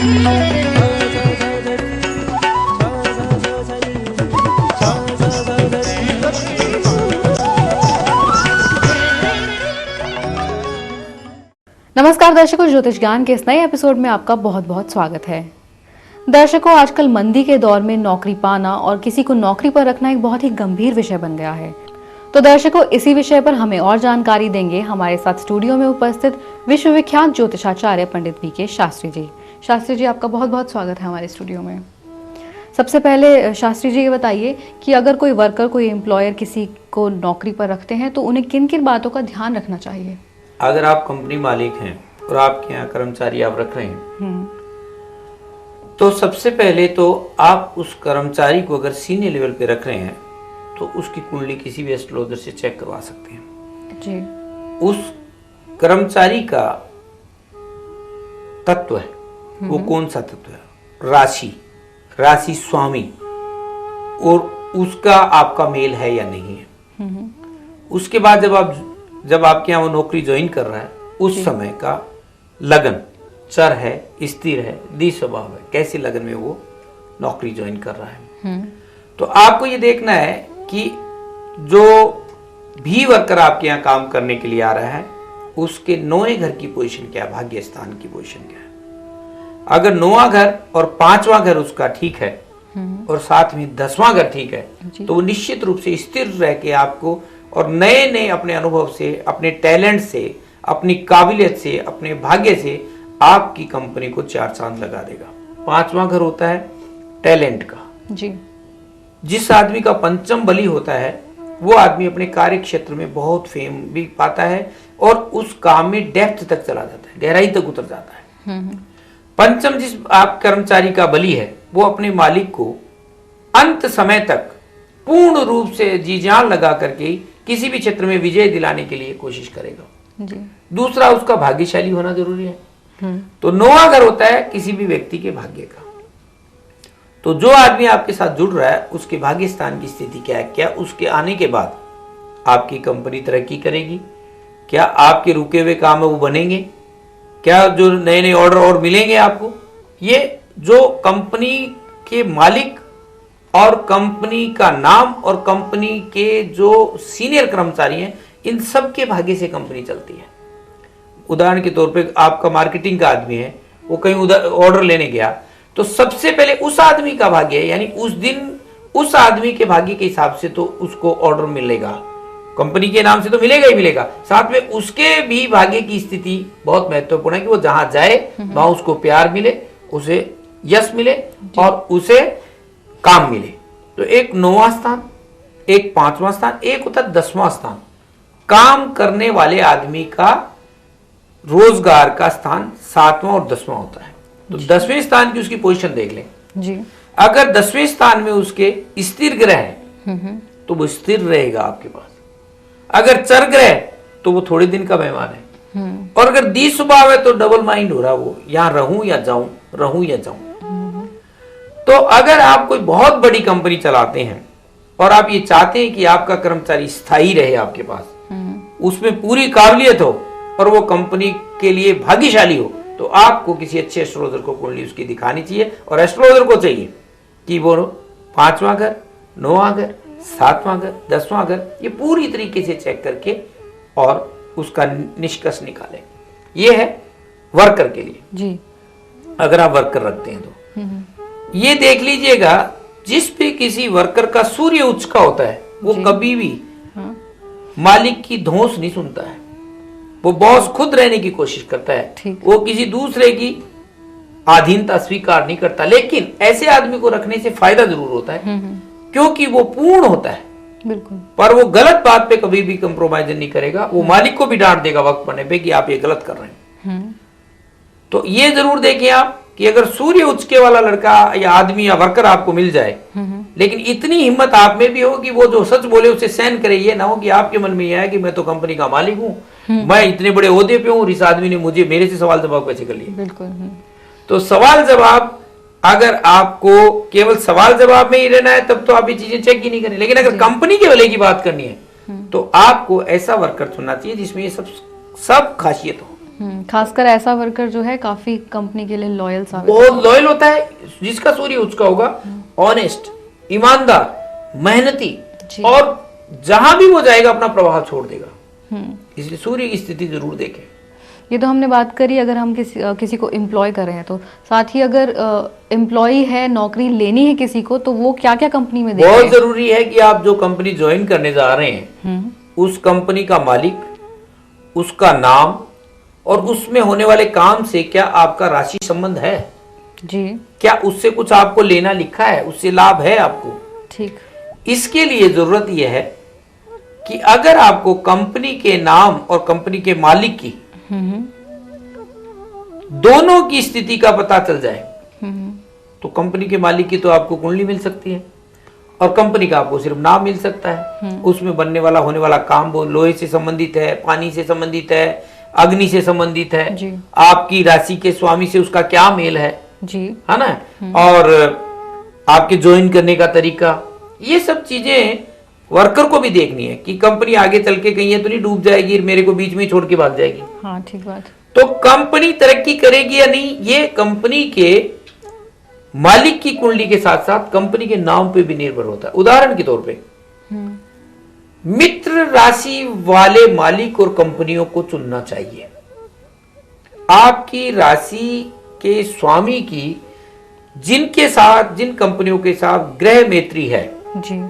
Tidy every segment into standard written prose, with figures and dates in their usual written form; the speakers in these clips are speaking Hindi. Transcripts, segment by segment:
नमस्कार दर्शकों, ज्योतिष ज्ञान के इस नए एपिसोड में आपका बहुत बहुत स्वागत है। दर्शकों, आजकल मंदी के दौर में नौकरी पाना और किसी को नौकरी पर रखना एक बहुत ही गंभीर विषय बन गया है। तो दर्शकों, इसी विषय पर हमें और जानकारी देंगे हमारे साथ स्टूडियो में उपस्थित विश्वविख्यात ज्योतिषाचार्य पंडित वी.के. शास्त्री जी। शास्त्री जी, आपका बहुत बहुत स्वागत है हमारे स्टूडियो में। सबसे पहले शास्त्री जी ये बताइए कि अगर कोई वर्कर, कोई एम्प्लॉयर किसी को नौकरी पर रखते हैं तो उन्हें किन किन बातों का ध्यान रखना चाहिए? अगर आप कंपनी मालिक हैं और आपके यहाँ कर्मचारी आप रख रहे हैं तो सबसे पहले तो आप उस कर्मचारी को अगर सीनियर लेवल पे रख रहे हैं तो उसकी कुंडली किसी भी एस्ट्रोलॉजर से चेक करवा सकते हैं जी। उस कर्मचारी का तत्व है वो कौन सा तत्व है, राशि स्वामी, और उसका आपका मेल है या नहीं है। उसके बाद जब आपके यहाँ वो नौकरी ज्वाइन कर रहा है उस समय का लगन चर है, स्थिर है, द्वि स्वभाव है, कैसी लगन में वो नौकरी ज्वाइन कर रहा है। तो आपको ये देखना है कि जो भी वर्कर आपके यहाँ काम करने के लिए आ रहा है उसके 9वें घर की पोजीशन क्या है, भाग्य स्थान की पोजीशन क्या है। अगर 9वां घर और 5वां घर उसका ठीक है और साथ में 10वां घर ठीक है तो वो निश्चित रूप से स्थिर रह के आपको और नए नए अपने अनुभव से, अपने टैलेंट से, अपनी काबिलियत से, अपने भाग्य से आपकी कंपनी को 4 चांद लगा देगा। 5वां घर होता है टैलेंट का जी। जिस आदमी का पंचम बली होता है वो आदमी अपने कार्य क्षेत्र में बहुत फेम भी पाता है और उस काम में डेप्थ तक चला जाता है, गहराई तक उतर जाता है। पंचम जिस आप कर्मचारी का बली है वो अपने मालिक को अंत समय तक पूर्ण रूप से जी जान लगा करके किसी भी क्षेत्र में विजय दिलाने के लिए कोशिश करेगा जी। दूसरा, उसका भाग्यशाली होना जरूरी है। तो 9वां घर होता है किसी भी व्यक्ति के भाग्य का। तो जो आदमी आपके साथ जुड़ रहा है उसके भाग्य स्थान की स्थिति क्या है, क्या उसके आने के बाद आपकी कंपनी तरक्की करेगी, क्या आपके रुके हुए काम है वो बनेंगे, क्या जो नए नए ऑर्डर और मिलेंगे आपको। ये जो कंपनी के मालिक और कंपनी का नाम और कंपनी के जो सीनियर कर्मचारी हैं इन सब के भाग्य से कंपनी चलती है। उदाहरण के तौर पे आपका मार्केटिंग का आदमी है, वो कहीं ऑर्डर लेने गया तो सबसे पहले उस आदमी का भाग्य है, यानी उस दिन उस आदमी के भाग्य के हिसाब से तो उसको ऑर्डर मिलेगा, कंपनी के नाम से तो मिलेगा ही मिलेगा, साथ में उसके भी भाग्य की स्थिति बहुत महत्वपूर्ण है कि वो जहां जाए वहां उसको प्यार मिले, उसे यश मिले और उसे काम मिले। तो एक 9वां स्थान, एक 5वां स्थान, एक होता है 10वां स्थान। काम करने वाले आदमी का रोजगार का स्थान 7वां और 10वां होता है। तो 10वें स्थान की उसकी पोजीशन देख लें जी। अगर 10वें स्थान में उसके स्थिर ग्रह है तो वो स्थिर रहेगा आपके पास। अगर चर ग्रह तो वो थोड़े दिन का मेहमान है और अगर द्वि स्वभाव है तो डबल माइंड हो रहा, वो यहां रहूं या जाऊं, रहूं या जाऊं। तो अगर आप कोई बहुत बड़ी कंपनी चलाते हैं और आप ये चाहते हैं कि आपका कर्मचारी स्थायी रहे आपके पास, उसमें पूरी काबिलियत हो और वो कंपनी के लिए भाग्यशाली हो, तो आपको किसी अच्छे एस्ट्रोलॉजर को कुंडली उसकी दिखानी चाहिए। और एस्ट्रोलॉजर को चाहिए कि वो 5वां घर, 9वां घर, 7वां घर, 10वां घर ये पूरी तरीके से चेक करके और उसका निष्कर्ष निकाले। ये है वर्कर के लिए जी। अगर आप वर्कर रखते हैं तो ये देख लीजिएगा, जिस पे किसी वर्कर का सूर्य उच्च का होता है वो कभी भी मालिक की धौंस नहीं सुनता है, वो बॉस खुद रहने की कोशिश करता है, वो किसी दूसरे की अधीनता स्वीकार नहीं करता। लेकिन ऐसे आदमी को रखने से फायदा जरूर होता है क्योंकि वो पूर्ण होता है बिल्कुल, पर वो गलत बात पे कभी भी कंप्रोमाइज नहीं करेगा, वो मालिक को भी डांट देगा वक्त पड़ने पे कि आप ये गलत कर रहे हैं। तो ये जरूर देखें आप कि अगर सूर्य उच्च वाला लड़का या आदमी या वर्कर आपको मिल जाए, लेकिन इतनी हिम्मत आप में भी हो कि वो जो सच बोले उसे सहन करे। ये ना हो कि आपके मन में यह है कि मैं तो कंपनी का मालिक हूँ, मैं इतने बड़े ओहदे पे हूँ, इस आदमी ने मुझे मेरे से सवाल जवाब कैसे कर लिया। बिल्कुल। तो सवाल जवाब, अगर आपको केवल सवाल जवाब में ही रहना है तब तो आप ये चीजें चेक ही नहीं करें, लेकिन अगर कंपनी के भले की बात करनी है तो आपको ऐसा वर्कर चुनना चाहिए जिसमें ये सब खासियत हो। खासकर ऐसा वर्कर जो है काफी कंपनी के लिए लॉयल साबित बहुत लॉयल होता है, जिसका सूर्य उसका होगा, ऑनेस्ट, ईमानदार, मेहनती, जी। और जहां भी वो जाएगा अपना प्रभाव छोड़ देगा। इसलिए सूर्य की स्थिति जरूर देखें। ये तो हमने बात करी अगर हम किसी को एम्प्लॉय कर रहे हैं, तो साथ ही अगर एम्प्लॉय है, नौकरी लेनी है किसी को, तो वो क्या क्या कंपनी में देखें? बहुत जरूरी है कि आप जो कंपनी ज्वाइन करने जा रहे हैं उस कंपनी का मालिक, उसका नाम और उसमें होने वाले काम से क्या आपका राशि संबंध है जी। क्या उससे कुछ आपको लेना लिखा है, उससे लाभ है आपको। ठीक। इसके लिए जरूरत यह है कि अगर आपको कंपनी के नाम और कंपनी के मालिक की दोनों की स्थिति का पता चल जाए तो कंपनी के मालिक की तो आपको कुंडली मिल सकती है और कंपनी का आपको सिर्फ नाम मिल सकता है। उसमें बनने वाला होने वाला काम वो लोहे से संबंधित है, पानी से संबंधित है, अग्नि से संबंधित है, जी। आपकी राशि के स्वामी से उसका क्या मेल है जी, है ना, और आपके ज्वाइन करने का तरीका, ये सब चीजें वर्कर को भी देखनी है कि कंपनी आगे चल के कहीं है तो नहीं डूब जाएगी, मेरे को बीच में छोड़ के भाग जाएगी। हाँ ठीक बात। तो कंपनी तरक्की करेगी या नहीं, ये कंपनी के मालिक की कुंडली के साथ साथ कंपनी के नाम पे भी निर्भर होता है। उदाहरण के तौर पे मित्र राशि वाले मालिक और कंपनियों को चुनना चाहिए। आपकी राशि के स्वामी की जिनके साथ, जिन कंपनियों के साथ ग्रह मैत्री है जी,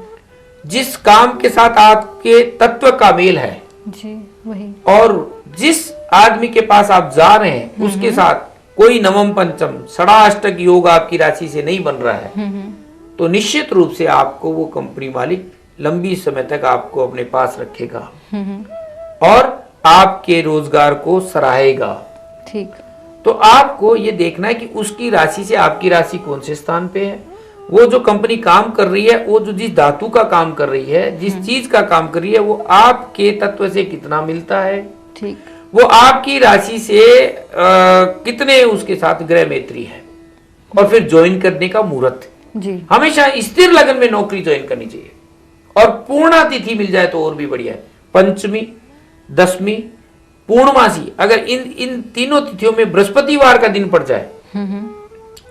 जिस काम के साथ आपके तत्व का मेल है जी, वही, और जिस आदमी के पास आप जा रहे हैं उसके साथ कोई नवम पंचम षडाष्टक योग आपकी राशि से नहीं बन रहा है तो निश्चित रूप से आपको वो कंपनी मालिक लंबी समय तक आपको अपने पास रखेगा और आपके रोजगार को सराहेगा। ठीक। तो आपको ये देखना है कि उसकी राशि से आपकी राशि कौन से स्थान पे है, वो जो कंपनी काम कर रही है, वो जो जिस धातु का काम कर रही है, जिस चीज का काम कर रही है, वो आपके तत्व से कितना मिलता है, ठीक, वो आपकी राशि से कितने उसके साथ ग्रह मैत्री है, और फिर ज्वाइन करने का मुहूर्त। जी, हमेशा स्थिर लगन में नौकरी ज्वाइन करनी चाहिए और पूर्णा तिथि मिल जाए तो और भी बढ़िया है। पंचमी, दसवीं, पूर्णमासी, अगर इन तीनों तिथियों में बृहस्पतिवार का दिन पड़ जाए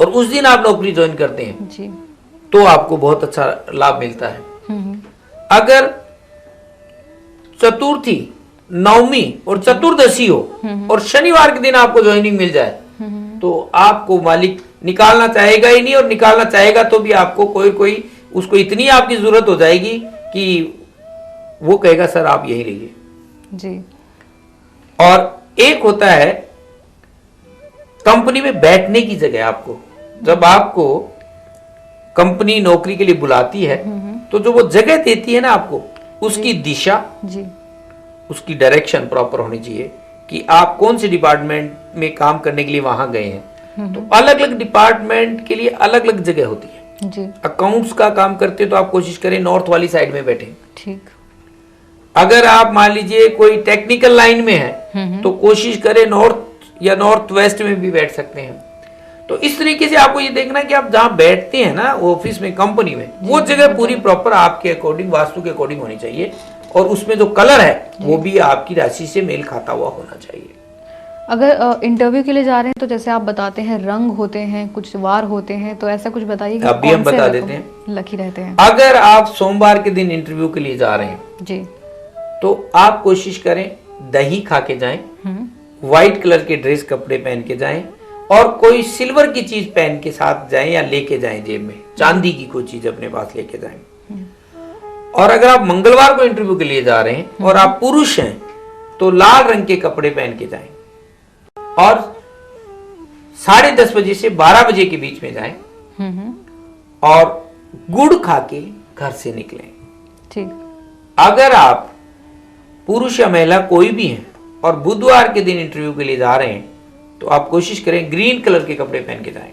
और उस दिन आप नौकरी ज्वाइन करते हैं जी, तो आपको बहुत अच्छा लाभ मिलता है। अगर चतुर्थी, नवमी और चतुर्दशी हो और शनिवार के दिन आपको ज्वाइनिंग मिल जाए तो आपको मालिक निकालना चाहेगा ही नहीं, और निकालना चाहेगा तो भी आपको कोई उसको इतनी आपकी जरूरत हो जाएगी कि वो कहेगा सर आप यही रहिए जी। और एक होता है कंपनी में बैठने की जगह। आपको जब आपको कंपनी नौकरी के लिए बुलाती है तो जो वो जगह देती है ना आपको, उसकी दिशा जी, उसकी डायरेक्शन प्रॉपर होनी चाहिए कि आप कौन से डिपार्टमेंट में काम करने के लिए वहां गए हैं। तो अलग अलग डिपार्टमेंट के लिए अलग अलग जगह होती है। जी, अकाउंट्स का काम करते हो तो आप कोशिश करें नॉर्थ वाली साइड में बैठे। ठीक, अगर आप मान लीजिए कोई टेक्निकल लाइन में है तो कोशिश करें नॉर्थ या नॉर्थ वेस्ट में भी बैठ सकते हैं। तो इस तरीके से आपको ये देखना है कि आप जहां बैठते हैं ना ऑफिस में, कंपनी में, वो जगह पूरी प्रॉपर आपके अकॉर्डिंग, वास्तु के अकॉर्डिंग होनी चाहिए और उसमें जो कलर है वो भी आपकी राशि से मेल खाता हुआ होना चाहिए। अगर इंटरव्यू के लिए जा रहे हैं तो जैसे आप बताते हैं रंग होते हैं, कुछ वार होते हैं, तो ऐसा कुछ बताइए कि अभी हम बता देते हैं। लकी रहते हैं। अगर आप सोमवार के दिन इंटरव्यू के लिए जा रहे हैं जी, तो आप कोशिश करें दही खा के जाएं, व्हाइट कलर के ड्रेस कपड़े पहन के जाएं और कोई सिल्वर की चीज पहन के साथ जाएं या लेके जाएं, जेब में चांदी की कोई चीज अपने पास लेके जाएं। और अगर आप मंगलवार को इंटरव्यू के लिए जा रहे हैं और आप पुरुष हैं तो लाल रंग के कपड़े पहन के जाएं और 10:30 बजे से 12 बजे के बीच में जाएं और गुड़ खा के घर से निकलें। ठीक। अगर आप पुरुष या महिला कोई भी हैं और बुधवार के दिन इंटरव्यू के लिए जा रहे हैं तो आप कोशिश करें ग्रीन कलर के कपड़े पहन के जाएं।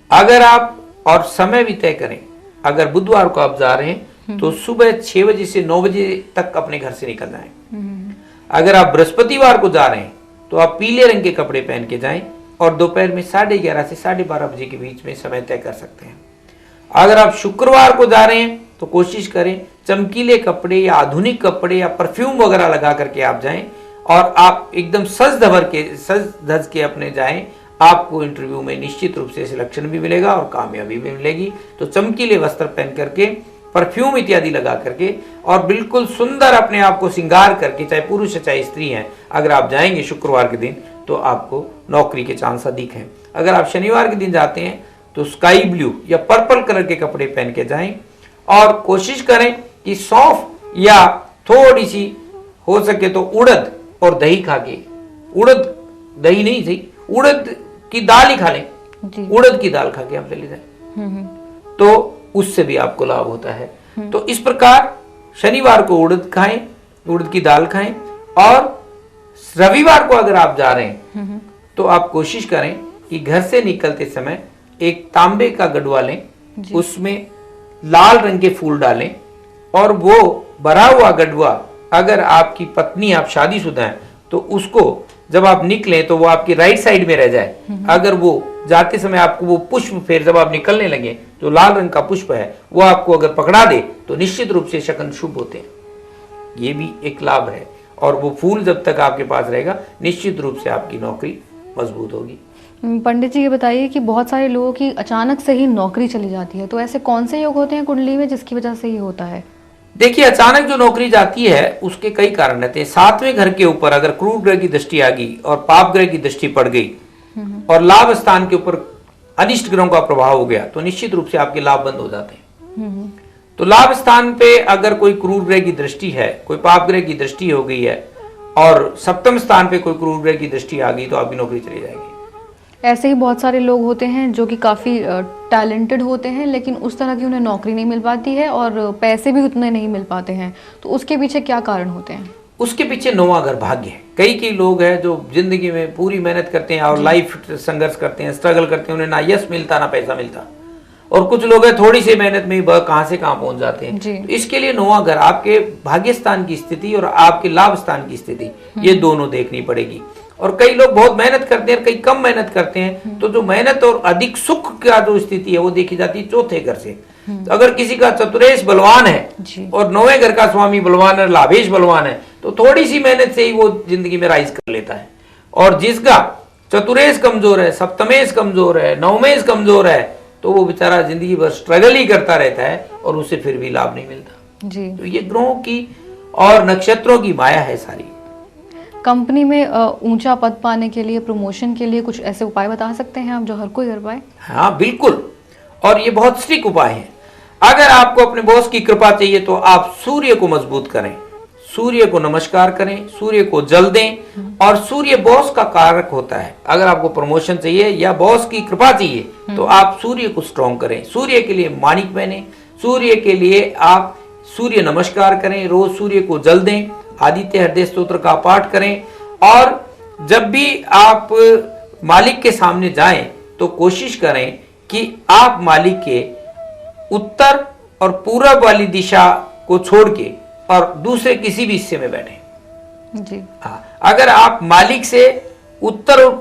अगर आप और समय भी तय करें, अगर बुधवार को आप जा रहे हैं तो सुबह 6 बजे से 9 बजे तक अपने घर से निकल जाएं। अगर आप बृहस्पतिवार को जा रहे हैं तो आप पीले रंग के कपड़े पहन के जाएं और दोपहर में 11:30 से 12:30 बजे के बीच में समय तय कर सकते हैं। अगर आप शुक्रवार को जा रहे हैं तो कोशिश करें चमकीले कपड़े या आधुनिक कपड़े या परफ्यूम वगैरह लगा करके आप जाएं और आप एकदम सज धज के अपने जाएं, आपको इंटरव्यू में निश्चित रूप से सिलेक्शन भी मिलेगा और कामयाबी भी मिलेगी। तो चमकीले वस्त्र पहन करके, परफ्यूम इत्यादि लगा करके और बिल्कुल सुंदर अपने आप को श्रृंगार करके, चाहे पुरुष है चाहे स्त्री हैं, अगर आप जाएंगे शुक्रवार के दिन तो आपको नौकरी के चांस अधिक हैं। अगर आप शनिवार के दिन जाते हैं तो स्काई ब्लू या पर्पल कलर के कपड़े पहन के जाएं और कोशिश करें कि सौंफ या थोड़ी सी हो सके तो उड़द और दही खा के, उड़द दही नहीं सही, उड़द की दाल ही खा लें, उड़द की दाल खा के आप चले जाएं तो उससे भी आपको लाभ होता है। तो इस प्रकार शनिवार को उड़द खाएं, उड़द की दाल खाएं और रविवार को अगर आप जा रहे हैं तो आप कोशिश करें कि घर से निकलते समय एक तांबे का गडवा लें, उसमें लाल रंग के फूल डालें और वो भरा हुआ गडवा, अगर आपकी पत्नी, आप शादीशुदा हैं तो उसको जब आप निकले तो वो आपकी राइट साइड में रह जाए। अगर वो जाते समय आपको वो पुष्प, फिर जब आप निकलने लगे जो लाल रंग का पुष्प है वो आपको अगर पकड़ा दे तो निश्चित रूप से शगुन शुभ होते हैं। ये भी एक लाभ है और वो फूल जब तक आपके पास रहेगा निश्चित रूप से आपकी नौकरी मजबूत होगी। पंडित जी ये बताइए कि बहुत सारे लोगों की अचानक से ही नौकरी चली जाती है, तो ऐसे कौन से योग होते हैं कुंडली में जिसकी वजह से ये होता है? देखिए, अचानक जो नौकरी जाती है उसके कई कारण रहते हैं। 7वें घर के ऊपर अगर क्रूर ग्रह की दृष्टि आ गई और पाप ग्रह की दृष्टि पड़ गई और लाभ स्थान के ऊपर अनिष्ट ग्रहों का प्रभाव हो गया तो निश्चित रूप से आपके लाभ बंद हो जाते हैं। तो लाभ स्थान पे अगर कोई क्रूर ग्रह की दृष्टि है, कोई पाप ग्रह की दृष्टि हो गई है और सप्तम स्थान पे कोई क्रूर ग्रह की दृष्टि आ गई तो आपकी नौकरी चली जाएगी। ऐसे ही बहुत सारे लोग होते हैं जो कि काफ़ी टैलेंटेड होते हैं लेकिन उस तरह की उन्हें नौकरी नहीं मिल पाती है और पैसे भी उतने नहीं मिल पाते हैं, तो उसके पीछे क्या कारण होते हैं? उसके पीछे 9वां घर भाग्य है। कई लोग हैं जो जिंदगी में पूरी मेहनत करते हैं और लाइफ संघर्ष करते हैं, स्ट्रगल करते हैं, उन्हें ना यश मिलता ना पैसा मिलता। और कुछ लोग हैं थोड़ी सी मेहनत में ही कहां से कहां पहुंच जाते हैं। तो इसके लिए 9वां घर, आपके भाग्य स्थान की स्थिति और आपके लाभ स्थान की स्थिति, ये दोनों देखनी पड़ेगी। और कई लोग बहुत मेहनत करते हैं, कई कम मेहनत करते हैं, तो जो मेहनत और अधिक सुख का जो स्थिति है वो देखी जाती है चौथे घर से। तो अगर किसी का चतुरेश बलवान है और 9वें घर का स्वामी बलवान है, लाभेश बलवान है, तो थोड़ी सी मेहनत से ही वो जिंदगी में राइज कर लेता है। और जिसका चतुरेश कमजोर है, सप्तमेश कमजोर है, नवमेश कमजोर है, तो वो बेचारा जिंदगी भर स्ट्रगल ही करता रहता है और उसे फिर भी लाभ नहीं मिलता जी। तो ये ग्रहों की और नक्षत्रों की माया है सारी। कंपनी में ऊंचा पद पाने के लिए, प्रमोशन के लिए कुछ ऐसे उपाय बता सकते हैं आप जो हर कोई कर पाए? हाँ बिल्कुल, और ये बहुत सटीक उपाय है। अगर आपको अपने बॉस की कृपा चाहिए तो आप सूर्य को मजबूत करें, सूर्य को नमस्कार करें, सूर्य को जल दें और सूर्य बॉस का कारक होता है। अगर आपको प्रमोशन चाहिए या बॉस की कृपा चाहिए तो आप सूर्य को स्ट्रॉन्ग करें। सूर्य के लिए माणिक पहने, सूर्य के लिए आप सूर्य नमस्कार करें, रोज सूर्य को जल दें, आदित्य हृदय स्तोत्र का पाठ करें। और जब भी आप मालिक के सामने जाएं तो कोशिश करें कि आप मालिक के उत्तर और पूरब वाली दिशा को छोड़ के और दूसरे किसी भी हिस्से में बैठें जी। हाँ, अगर आप मालिक से उत्तर और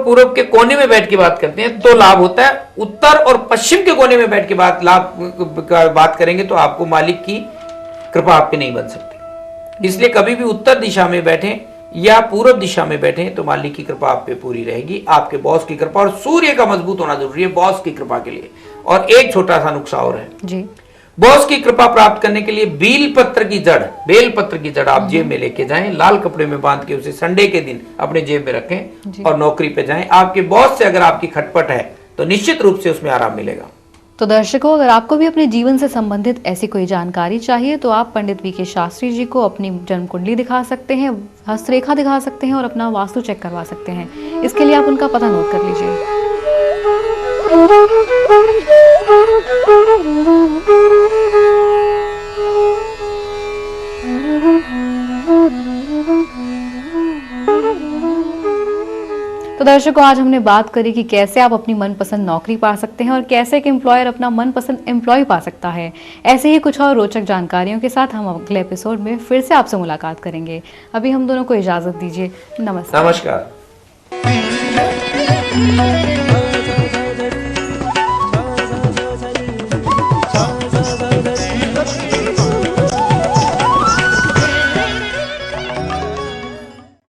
पूरब के कोने में बैठ के बात करते हैं तो लाभ होता है। उत्तर और पश्चिम के कोने में बैठ के बात करेंगे तो आपको मालिक की कृपा आप पे नहीं बन सकती। इसलिए कभी भी उत्तर दिशा में बैठें या पूरब दिशा में बैठें तो मालिक की कृपा आप पे पूरी रहेगी, आपके बॉस की कृपा। और सूर्य का मजबूत होना जरूरी है बॉस की कृपा के लिए। और एक छोटा सा नुस्खा और है जी। बॉस की कृपा प्राप्त करने के लिए बेल पत्र की जड़ आप जेब में लेके जाएं, लाल कपड़े में बांध के उसे संडे के दिन अपने जेब में रखें और नौकरी पे जाएं। आपके बॉस से अगर आपकी खटपट है तो निश्चित रूप से उसमें आराम मिलेगा। तो दर्शकों, अगर आपको भी अपने जीवन से संबंधित ऐसी कोई जानकारी चाहिए तो आप पंडित वी के शास्त्री जी को अपनी जन्म कुंडली दिखा सकते हैं, हस्तरेखा दिखा सकते हैं और अपना वास्तु चेक करवा सकते हैं। इसके लिए आप उनका पता नोट कर लीजिए। तो दर्शकों, आज हमने बात करी कि कैसे आप अपनी मनपसंद नौकरी पा सकते हैं और कैसे एक एम्प्लॉयर अपना मनपसंद एम्प्लॉय पा सकता है। ऐसे ही कुछ और रोचक जानकारियों के साथ हम अगले एपिसोड में फिर से आपसे मुलाकात करेंगे। अभी हम दोनों को इजाजत दीजिए। नमस्कार। नमस्कार।